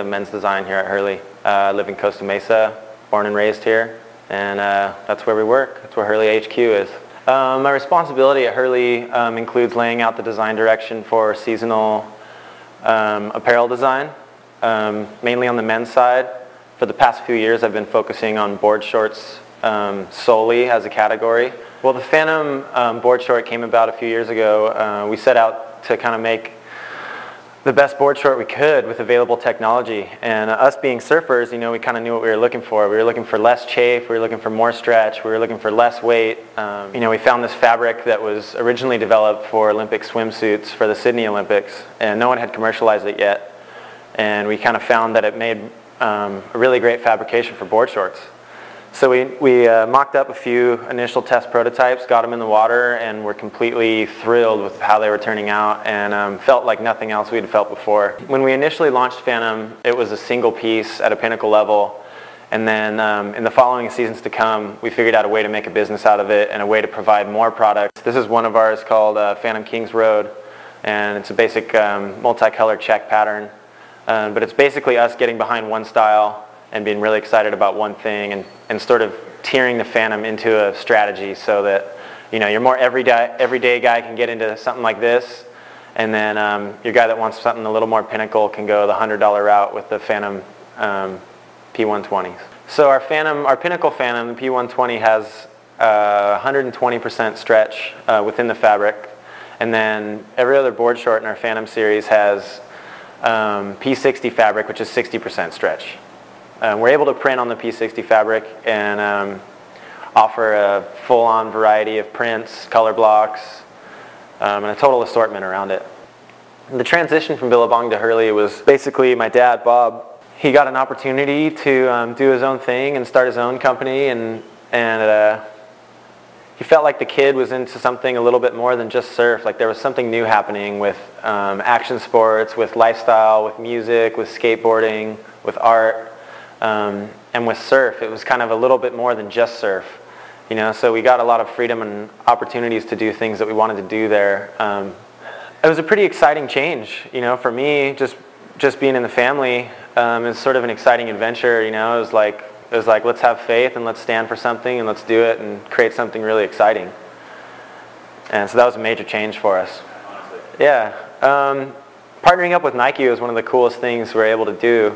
men's design here at Hurley. I live in Costa Mesa, born and raised here, and that's where we work. That's where Hurley HQ is. My responsibility at Hurley includes laying out the design direction for seasonal apparel design, mainly on the men's side. For the past few years I've been focusing on board shorts solely as a category. Well, the Phantom board short came about a few years ago. We set out to kind of make the best board short we could with available technology, and us being surfers, you know, we kind of knew what we were looking for. We were looking for less chafe, we were looking for more stretch, we were looking for less weight. You know, we found this fabric that was originally developed for Olympic swimsuits for the Sydney Olympics, and no one had commercialized it yet, and we kind of found that it made a really great fabrication for board shorts. So we mocked up a few initial test prototypes, got them in the water, and were completely thrilled with how they were turning out, and felt like nothing else we'd felt before. When we initially launched Phantom, it was a single piece at a pinnacle level, and then in the following seasons to come, we figured out a way to make a business out of it and a way to provide more products. This is one of ours called Phantom Kings Road, and it's a basic multicolored check pattern, but it's basically us getting behind one style and being really excited about one thing, and sort of tiering the Phantom into a strategy so that, you know, your more everyday guy can get into something like this, and then your guy that wants something a little more pinnacle can go the $100 route with the Phantom P120s. So our pinnacle Phantom, the P120, has 120% stretch within the fabric, and then every other board short in our Phantom series has P60 fabric, which is 60% stretch. We're able to print on the P60 fabric and offer a full-on variety of prints, color blocks, and a total assortment around it. The transition from Billabong to Hurley was basically my dad, Bob. He got an opportunity to do his own thing and start his own company, and he felt like the kid was into something a little bit more than just surf. Like there was something new happening with action sports, with lifestyle, with music, with skateboarding, with art. And with surf, it was kind of a little bit more than just surf, you know. So we got a lot of freedom and opportunities to do things that we wanted to do there. It was a pretty exciting change, you know, for me. Just being in the family is sort of an exciting adventure, you know. It was like let's have faith and let's stand for something and let's do it and create something really exciting. And so that was a major change for us. Yeah, partnering up with Nike was one of the coolest things we were able to do.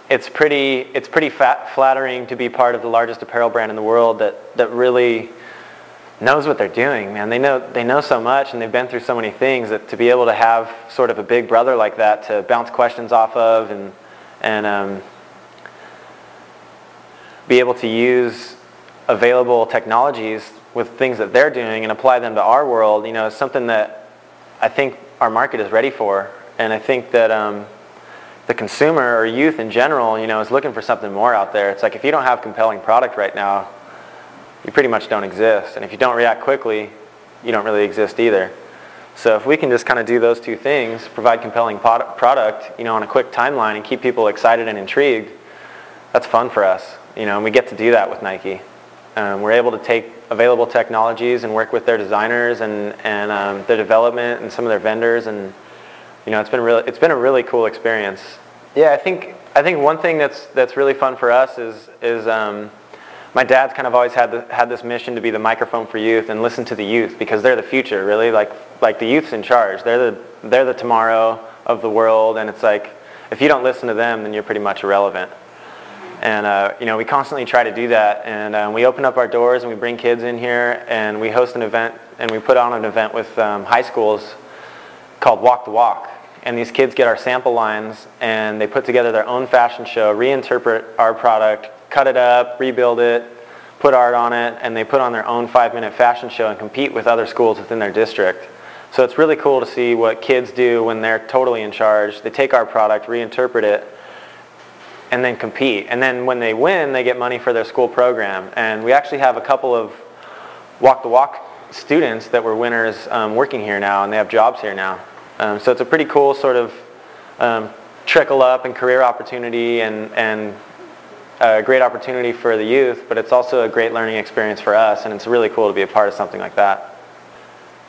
It's pretty flattering to be part of the largest apparel brand in the world that really knows what they're doing, man. They know so much, and they've been through so many things, that to be able to have sort of a big brother like that to bounce questions off of and be able to use available technologies with things that they're doing and apply them to our world, you know, is something that I think our market is ready for. And I think that the consumer or youth in general, you know, is looking for something more out there. It's like if you don't have compelling product right now, you pretty much don't exist. And if you don't react quickly, you don't really exist either. So if we can just kind of do those two things, provide compelling product, you know, on a quick timeline and keep people excited and intrigued, that's fun for us, you know, and we get to do that with Nike. We're able to take available technologies and work with their designers and their development and some of their vendors, and you know, it's been a really cool experience. Yeah, I think one thing that's really fun for us is my dad's kind of always had this mission to be the microphone for youth and listen to the youth, because they're the future, really. Like the youth's in charge. They're the tomorrow of the world, and it's like if you don't listen to them, then you're pretty much irrelevant. And you know, we constantly try to do that, and we open up our doors and we bring kids in here, and we host an event, and we put on an event with high schools called Walk the Walk. And these kids get our sample lines and they put together their own fashion show, reinterpret our product, cut it up, rebuild it, put art on it, and they put on their own 5-minute fashion show and compete with other schools within their district. So it's really cool to see what kids do when they're totally in charge. They take our product, reinterpret it, and then compete. And then when they win, they get money for their school program. And we actually have a couple of Walk the Walk students that were winners working here now, and they have jobs here now. So it's a pretty cool sort of trickle up and career opportunity, and a great opportunity for the youth, but it's also a great learning experience for us, and it's really cool to be a part of something like that.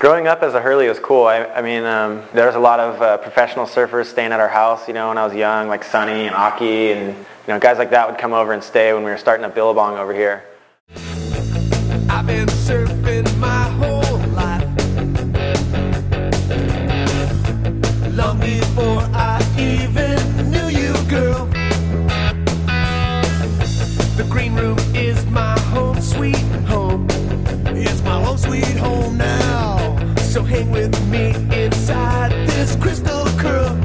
Growing up as a Hurley was cool. I mean, there was a lot of professional surfers staying at our house, you know, when I was young, like Sonny and Aki, and you know, guys like that would come over and stay when we were starting at Billabong over here. I've been surfing my whole life, long before I even knew you, girl. The green room is my home sweet home. It's my home sweet home now. So hang with me inside this crystal curl.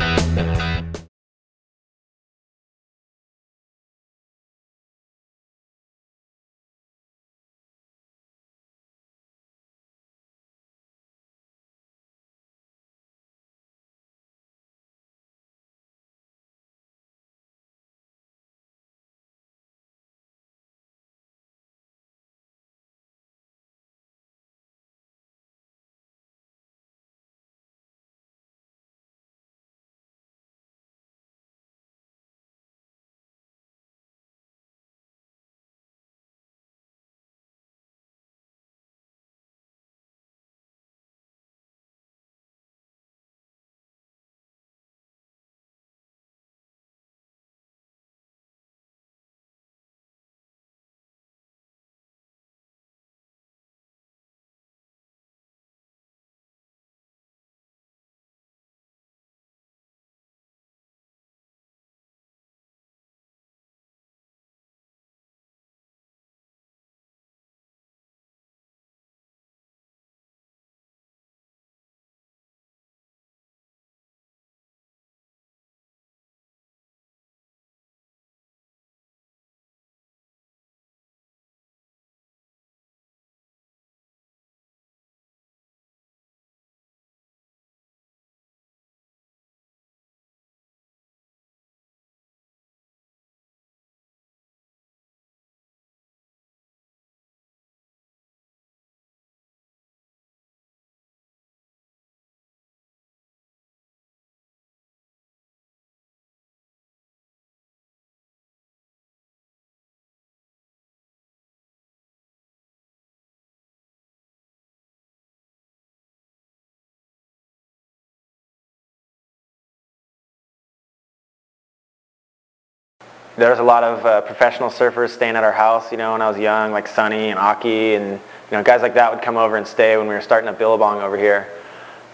There was a lot of professional surfers staying at our house, you know, when I was young, like Sonny and Aki, and you know, guys like that would come over and stay when we were starting at Billabong over here.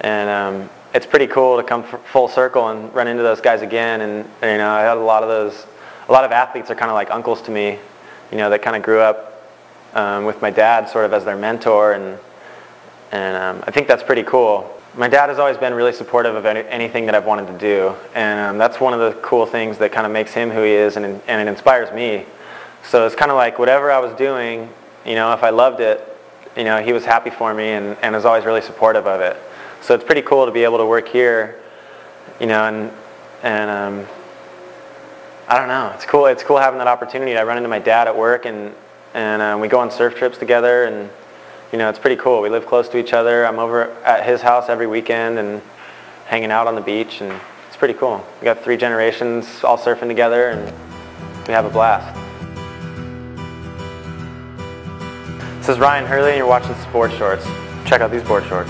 And it's pretty cool to come full circle and run into those guys again. And you know, I had a lot of athletes are kind of like uncles to me, you know, that kind of grew up with my dad sort of as their mentor, and I think that's pretty cool. My dad has always been really supportive of anything that I've wanted to do, and that's one of the cool things that kind of makes him who he is, and it inspires me. So it's kind of like whatever I was doing, you know, if I loved it, you know, he was happy for me and was always really supportive of it. So it's pretty cool to be able to work here, you know, and I don't know, it's cool. It's cool having that opportunity. I run into my dad at work, and we go on surf trips together, and you know, it's pretty cool. We live close to each other. I'm over at his house every weekend and hanging out on the beach, and it's pretty cool. We got 3 generations all surfing together, and we have a blast. This is Ryan Hurley, and you're watching Board Shorts. Check out these board shorts.